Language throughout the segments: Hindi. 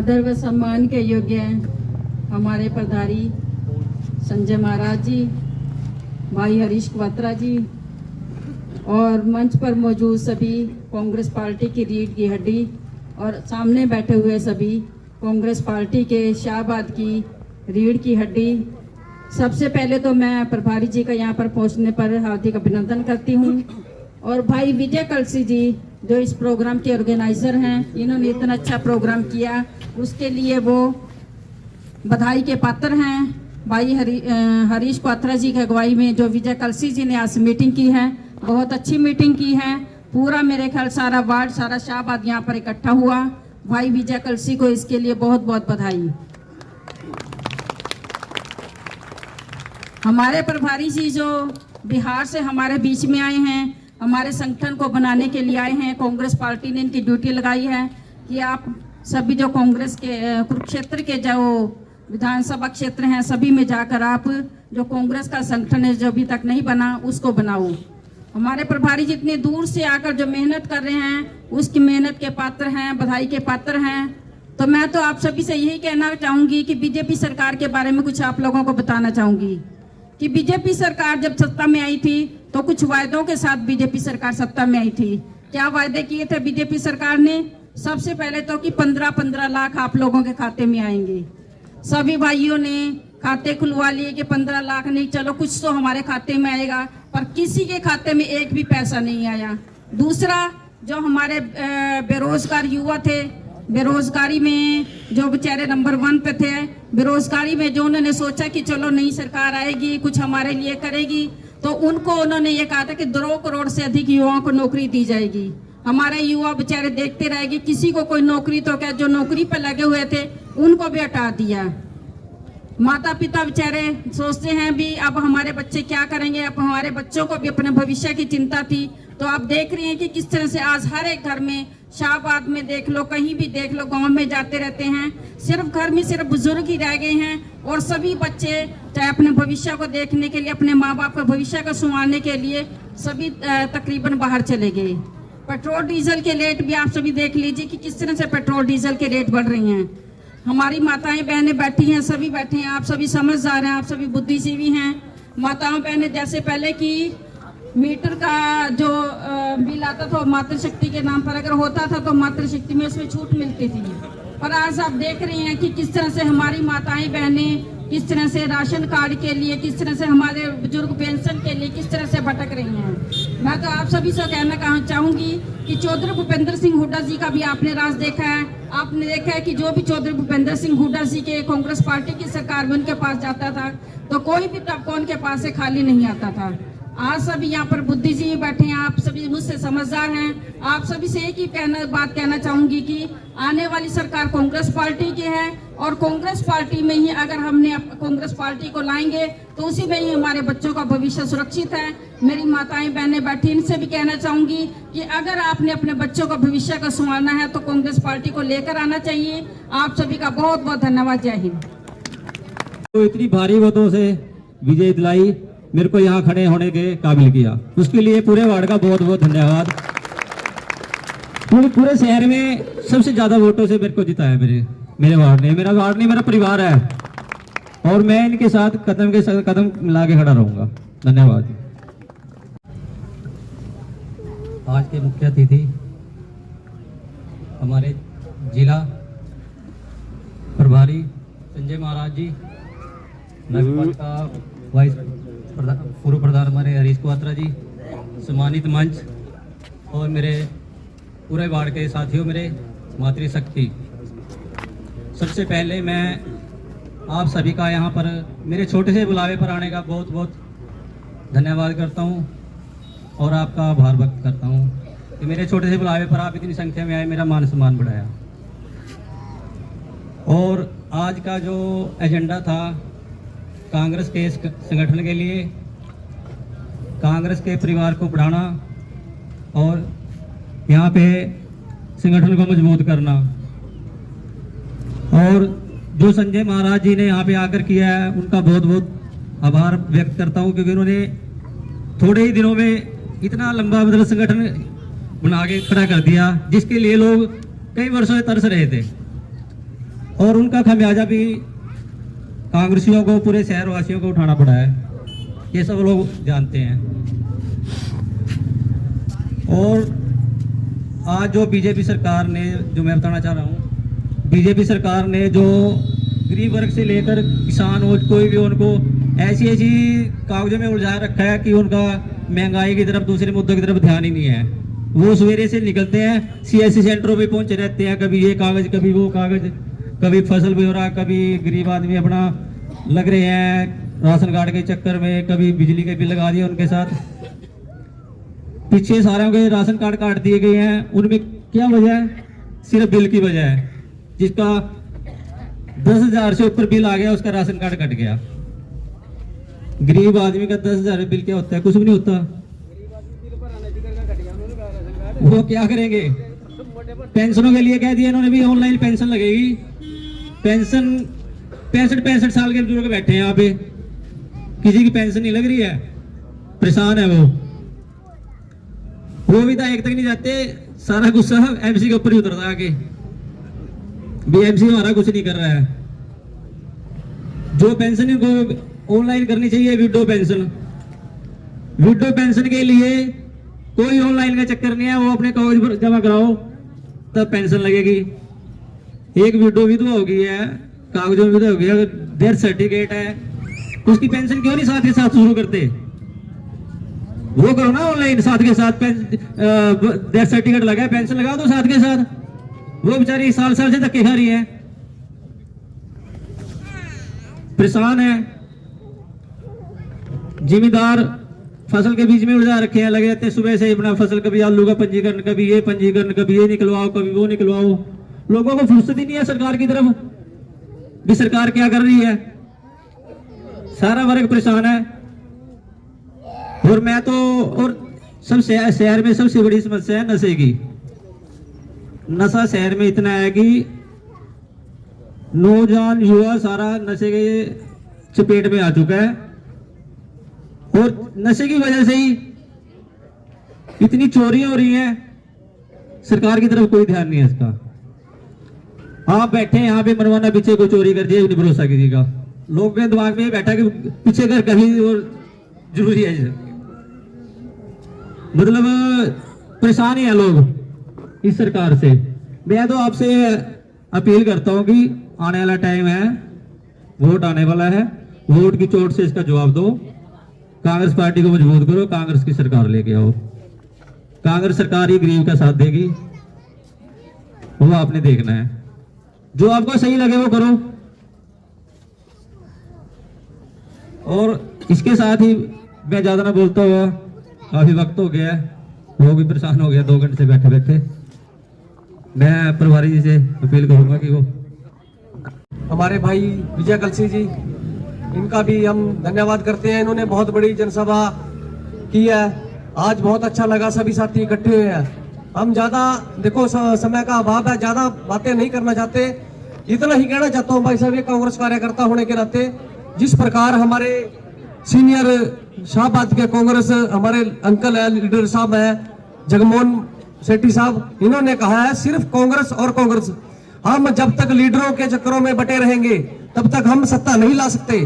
आदर व सम्मान के योग्य हमारे प्रधारी संजय महाराज जी, भाई हरीश क्वात्रा जी और मंच पर मौजूद सभी कांग्रेस पार्टी की रीढ़ की हड्डी और सामने बैठे हुए सभी कांग्रेस पार्टी के शाहबाद की रीढ़ की हड्डी, सबसे पहले तो मैं प्रभारी जी का यहाँ पर पहुँचने पर हार्दिक अभिनंदन करती हूँ। और भाई विजय कलसी जी जो इस प्रोग्राम के ऑर्गेनाइजर हैं, इन्होंने इतना अच्छा प्रोग्राम किया, उसके लिए वो बधाई के पात्र हैं। भाई हरीश क्वात्रा जी की अगुवाई में जो विजय कलसी जी ने आज मीटिंग की है, बहुत अच्छी मीटिंग की है। पूरा मेरे ख्याल सारा वार्ड सारा शाहबाद यहाँ पर इकट्ठा हुआ। भाई विजय कलसी को इसके लिए बहुत बहुत बधाई। हमारे प्रभारी जी जो बिहार से हमारे बीच में आए हैं, हमारे संगठन को बनाने के लिए आए हैं, कांग्रेस पार्टी ने इनकी ड्यूटी लगाई है कि आप सभी जो कांग्रेस के कुरुक्षेत्र के जो विधानसभा क्षेत्र हैं सभी में जाकर आप जो कांग्रेस का संगठन है जो अभी तक नहीं बना उसको बनाओ। हमारे प्रभारी जितने दूर से आकर जो मेहनत कर रहे हैं उसकी मेहनत के पात्र हैं, बधाई के पात्र हैं। तो मैं तो आप सभी से यही कहना चाहूंगी कि बीजेपी सरकार के बारे में कुछ आप लोगों को बताना चाहूंगी कि बीजेपी सरकार जब सत्ता में आई थी तो कुछ वायदों के साथ बीजेपी सरकार सत्ता में आई थी। क्या वायदे किए थे बीजेपी सरकार ने? सबसे पहले तो कि 15-15 लाख आप लोगों के खाते में आएंगे। सभी भाइयों ने खाते खुलवा लिए कि 15 लाख नहीं, चलो कुछ तो हमारे खाते में आएगा, पर किसी के खाते में एक भी पैसा नहीं आया। दूसरा, जो हमारे बेरोजगार युवा थे, बेरोजगारी में जो बेचारे नंबर 1 पे थे, बेरोजगारी में जो उन्होंने सोचा कि चलो नई सरकार आएगी कुछ हमारे लिए करेगी, तो उनको उन्होंने ये कहा था कि 2 करोड़ से अधिक युवाओं को नौकरी दी जाएगी। हमारे युवा बेचारे देखते रहेंगे, किसी को कोई नौकरी तो क्या, जो नौकरी पर लगे हुए थे उनको भी हटा दिया। माता पिता बेचारे सोचते हैं भी अब हमारे बच्चे क्या करेंगे, अब हमारे बच्चों को भी अपने भविष्य की चिंता थी। तो आप देख रहे हैं कि किस तरह से आज हर एक घर में, शाहबाद में देख लो, कहीं भी देख लो, गांव में जाते रहते हैं, सिर्फ घर में सिर्फ बुजुर्ग ही रह गए हैं और सभी बच्चे चाहे अपने भविष्य को देखने के लिए, अपने माँ बाप का भविष्य को संवारने के लिए सभी तकरीबन बाहर चले गए। पेट्रोल डीजल के रेट भी आप सभी देख लीजिए कि किस तरह से पेट्रोल डीजल के रेट बढ़ रही हैं। हमारी माताएं बहनें बैठी हैं, सभी बैठे हैं, आप सभी समझदार हैं, आप सभी बुद्धिजीवी हैं। माताओं बहनें जैसे पहले की मीटर का जो बिल आता था मातृशक्ति के नाम पर अगर होता था तो मातृशक्ति में उसमें छूट मिलती थी, पर आज आप देख रहे हैं कि किस तरह से हमारी माताएं बहनें किस तरह से राशन कार्ड के लिए, किस तरह से हमारे बुजुर्ग पेंशन के लिए किस तरह से भटक रही हैं। मैं तो आप सभी से कहना चाहूंगी कि चौधरी भूपेंद्र सिंह हुड्डा जी का भी आपने राज देखा है। आपने देखा है कि जो भी चौधरी भूपेंद्र सिंह हुड्डा जी के कांग्रेस पार्टी की सरकार में उनके पास जाता था तो कोई भी तबका उनके पास से खाली नहीं आता था। आज सभी यहाँ पर बुद्धिजीवी बैठे हैं, आप सभी मुझसे समझदार हैं। आप सभी से एक ही बात कहना चाहूंगी कि आने वाली सरकार कांग्रेस पार्टी की है और कांग्रेस पार्टी में ही अगर हमने कांग्रेस पार्टी को लाएंगे तो उसी में ही हमारे बच्चों का भविष्य सुरक्षित है। मेरी माताएं बहनें बैठी, इनसे भी कहना चाहूंगी कि अगर आपने अपने बच्चों का भविष्य का संवारना है तो कांग्रेस पार्टी को लेकर आना चाहिए। आप सभी का बहुत बहुत धन्यवाद। जय हिंद। तो इतनी भारी वोटों से विजय दिलाई, मेरे को यहाँ खड़े होने के काबिल किया, उसके लिए पूरे वार्ड का बहुत बहुत धन्यवाद। पूरे शहर में सबसे ज्यादा वोटों से मेरे को जिताया मेरे वार्ड ने। मेरा वार्ड नहीं, मेरा परिवार है और मैं इनके साथ कदम के साथ कदम मिला के खड़ा रहूंगा। धन्यवाद। आज के मुख्य अतिथि हमारे जिला प्रभारी संजय महाराज जी, नगरपालिका वाइस पूर्व प्रधान हमारे हरीश क्वात्रा जी, सम्मानित मंच और मेरे पूरे वार्ड के साथियों, मेरे मातृशक्ति, सबसे पहले मैं आप सभी का यहाँ पर मेरे छोटे से बुलावे पर आने का बहुत बहुत धन्यवाद करता हूँ और आपका आभार व्यक्त करता हूँ कि मेरे छोटे से बुलावे पर आप इतनी संख्या में आए, मेरा मान सम्मान बढ़ाया। और आज का जो एजेंडा था कांग्रेस के संगठन के लिए, कांग्रेस के परिवार को बढ़ाना और यहाँ पे संगठन को मजबूत करना, और जो संजय महाराज जी ने यहाँ पे आकर किया है उनका बहुत बहुत आभार व्यक्त करता हूँ, क्योंकि उन्होंने थोड़े ही दिनों में इतना लंबा मतलब संगठन बना के खड़ा कर दिया जिसके लिए लोग कई वर्षों से तरस रहे थे। और उनका खमियाजा भी कांग्रेसियों को, पूरे शहरवासियों को उठाना पड़ा है, ये सब लोग जानते हैं। और आज जो बीजेपी सरकार ने, जो मैं बताना चाह रहा हूँ, बीजेपी सरकार ने जो गरीब वर्ग से लेकर किसान हो, कोई भी, उनको ऐसी ऐसी कागजों में उलझा रखा है कि उनका महंगाई की तरफ, दूसरे मुद्दों की तरफ ध्यान ही नहीं है। वो सवेरे से निकलते हैं, सीएससी सेंटरों पे पहुंचे रहते हैं, कभी ये कागज, कभी वो कागज, कभी फसल ब्यौरा, कभी गरीब आदमी अपना लग रहे हैं राशन कार्ड के चक्कर में, कभी बिजली के बिल लगा दिए उनके साथ। पीछे सारों के राशन कार्ड काट दिए गए हैं। उनमें क्या वजह है? सिर्फ बिल की वजह है। जिसका 10,000 से ऊपर बिल आ गया, उसका राशन कार्ड कट गया। गरीब आदमी का 10,000 बिल क्या होता है? कुछ भी नहीं होता। वो क्या करेंगे? पेंशनों के लिए कह दिया इन्होंने भी, ऑनलाइन पेंशन लगेगी। पेंशन 65 साल के बुजुर्ग बैठे हैं यहाँ पे, किसी की पेंशन नहीं लग रही है, परेशान है वो विधायक तक नहीं जाते, सारा गुस्सा एमसी के ऊपर ही उतरता आके, बीएमसी हमारा कुछ नहीं कर रहा है। जो पेंशन इनको ऑनलाइन करनी चाहिए, विडो पेंशन, विडो पेंशन के लिए कोई ऑनलाइन का चक्कर नहीं है, वो अपने कागज जमा कराओ तब पेंशन लगेगी। एक विडो विधवा हो गई है, कागजों में विधवा हो गया, डेथ सर्टिफिकेट है, उसकी पेंशन क्यों नहीं साथ के साथ शुरू करते? वो करो ना ऑनलाइन, साथ के साथ डेथ सर्टिफिकेट लगा है, पेंशन लगा दो साथ के साथ। वो बेचारी साल से धक्के खा रही है, परेशान है। जिम्मेदार फसल के बीच में उलझा रखे हैं, लगे रहते सुबह से अपना फसल, कभी आलू का पंजीकरण, कभी ये पंजीकरण, कभी ये निकलवाओ, कभी वो निकलवाओ। लोगों को फुर्सत ही नहीं है सरकार की तरफ भी, सरकार क्या कर रही है। सारा वर्ग परेशान है। और मैं तो, और सब शहर में सबसे बड़ी समस्या है नशे की। नशा शहर में इतना है कि नौजवान युवा सारा नशे के चपेट में आ चुका है, और नशे की वजह से ही इतनी चोरियां हो रही हैं। सरकार की तरफ कोई ध्यान नहीं है इसका। आप बैठे हैं यहाँ पे, मनवाना पीछे कोई चोरी कर दिए, नहीं भरोसा किसी का। लोगों के दिमाग में बैठा कि पीछे घर कहीं और जरूरी है। मतलब परेशान ही है लोग इस सरकार से। मैं तो आपसे अपील करता हूं कि आने वाला टाइम है, वोट आने वाला है, वोट की चोट से इसका जवाब दो। कांग्रेस पार्टी को मजबूत करो, कांग्रेस की सरकार लेके आओ। कांग्रेस सरकार ही गरीब का साथ देगी, वो आपने देखना है। जो आपको सही लगे वो करो। और इसके साथ ही मैं ज्यादा ना बोलता हुआ, काफी वक्त हो गया है, वो भी परेशान हो गया 2 घंटे से बैठे बैठे। मैं प्रभारी जी से अपील करूंगा कि वो हमारे भाई विजय कलसी जी, इनका भी हम धन्यवाद करते हैं। इन्होंने बहुत बड़ी जनसभा की है, आज बहुत अच्छा लगा, सभी साथी इकट्ठे हुए हैं। हम ज्यादा देखो समय का अभाव है, ज्यादा बातें नहीं करना चाहते। इतना ही कहना चाहता हूँ भाई साहब, ये कांग्रेस कार्यकर्ता होने के नाते, जिस प्रकार हमारे सीनियर शाहबाद के कांग्रेस हमारे अंकल है, लीडर साहब है जगमोहन शेट्टी साहब, इन्होंने कहा है सिर्फ कांग्रेस और कांग्रेस। हम जब तक लीडरों के चक्करों में बटे रहेंगे तब तक हम सत्ता नहीं ला सकते।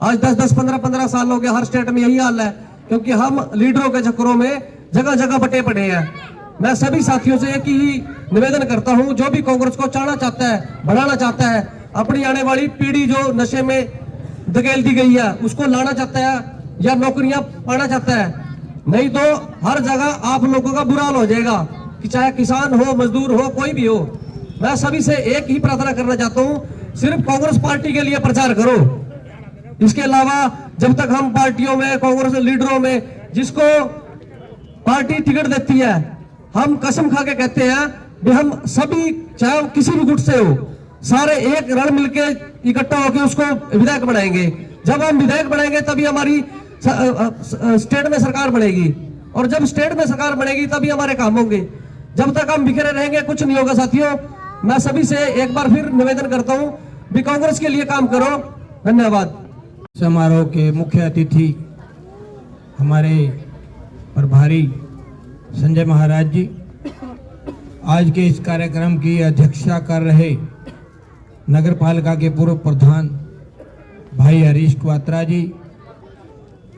आज 10-10, 15-15 साल हो गए, हर स्टेट में यही हाल है, क्योंकि हम लीडरों के चक्करों में जगह जगह बटे पड़े हैं। मैं सभी साथियों से एक ही निवेदन करता हूं, जो भी कांग्रेस को चढ़ाना चाहता है, बढ़ाना चाहता है, अपनी आने वाली पीढ़ी जो नशे में धकेल दी गई है उसको लाना चाहता है, या नौकरियां पाना चाहता है, नहीं तो हर जगह आप लोगों का बुरा हाल हो जाएगा, कि चाहे किसान हो, मजदूर हो, कोई भी हो। मैं सभी से एक ही प्रार्थना करना चाहता हूं, सिर्फ कांग्रेस पार्टी के लिए प्रचार करो। इसके अलावा जब तक हम पार्टियों में, कांग्रेस लीडरों में, जिसको पार्टी टिकट देती है, हम कसम खा के कहते हैं कि हम सभी, चाहे किसी भी गुट से हो, सारे एक रण मिलके इकट्ठा होकर उसको विधायक बनाएंगे। जब हम विधायक बनाएंगे तभी हमारी स्टेट में सरकार बनेगी, और जब स्टेट में सरकार बनेगी तभी हमारे काम होंगे। जब तक हम बिखरे रहेंगे कुछ नहीं होगा साथियों। मैं सभी से एक बार फिर निवेदन करता हूं भी कांग्रेस के लिए काम करो। धन्यवाद। समारोह के मुख्य अतिथि हमारे प्रभारी संजय महाराज जी, आज के इस कार्यक्रम की अध्यक्षता कर रहे नगर पालिका के पूर्व प्रधान भाई हरीश क्वात्रा जी,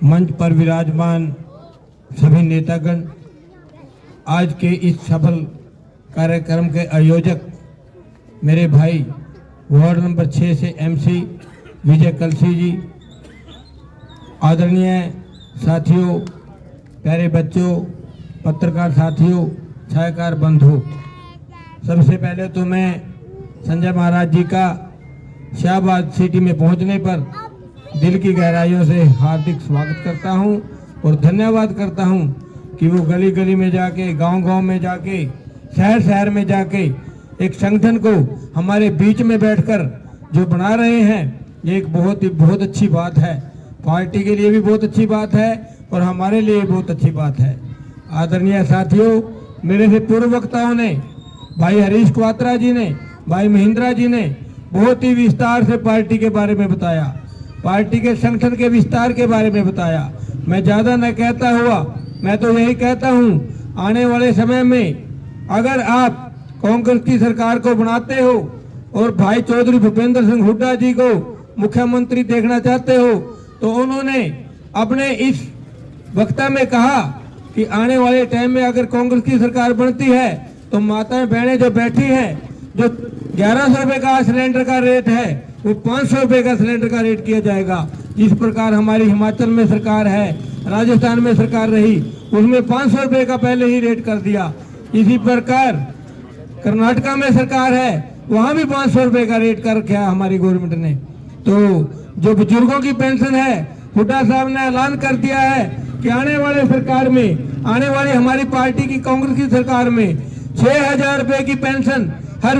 मंच पर विराजमान सभी नेतागण, आज के इस सफल कार्यक्रम के आयोजक मेरे भाई वार्ड नंबर 6 से एमसी विजय कलसी जी, आदरणीय साथियों, प्यारे बच्चों, पत्रकार साथियों, छायाकार बंधु, सबसे पहले तो मैं संजय महाराज जी का शाहबाद सिटी में पहुंचने पर दिल की गहराइयों से हार्दिक स्वागत करता हूं और धन्यवाद करता हूं कि वो गली गली में जाके, गांव-गांव में जाके, शहर शहर में जाके एक संगठन को हमारे बीच में बैठकर जो बना रहे हैं, ये एक बहुत अच्छी बात है। पार्टी के लिए भी बहुत अच्छी बात है और हमारे लिए बहुत अच्छी बात है। आदरणीय साथियों, मेरे से पूर्व वक्ताओं ने, भाई हरीश क्वात्रा जी ने, भाई महेंद्रा जी ने बहुत ही विस्तार से पार्टी के बारे में बताया, पार्टी के संगठन के विस्तार के बारे में बताया। मैं ज्यादा न कहता हुआ मैं तो यही कहता हूं, आने वाले समय में अगर आप कांग्रेस की सरकार को बनाते हो और भाई चौधरी भूपेंद्र सिंह हुड्डा जी को मुख्यमंत्री देखना चाहते हो, तो उन्होंने अपने इस वक्ता में कहा कि आने वाले टाइम में अगर कांग्रेस की सरकार बनती है तो माताएं बहनें जो बैठी हैं, जो 1100 रुपए का सिलेंडर का रेट है वो 500 रुपए का सिलेंडर का रेट किया जाएगा। जिस प्रकार हमारी हिमाचल में सरकार है, राजस्थान में सरकार रही, उसमें 500 रुपए का पहले ही रेट कर दिया। इसी प्रकार कर्नाटका में सरकार है, वहां भी 500 रुपए का रेट कर रखा है हमारी गवर्नमेंट ने। तो जो बुजुर्गों की पेंशन है, हुड्डा साहब ने ऐलान कर दिया है कि आने वाले सरकार में, आने वाली हमारी पार्टी की कांग्रेस की सरकार में 6000 रुपए की पेंशन हर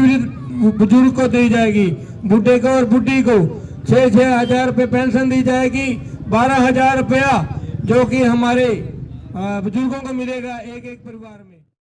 बुजुर्ग को दी जाएगी, बुढ़े को और बुढ़ी को 6,000 रुपए पेंशन दी जाएगी। 12,000 रुपया जो कि हमारे बुजुर्गों को मिलेगा एक एक परिवार में।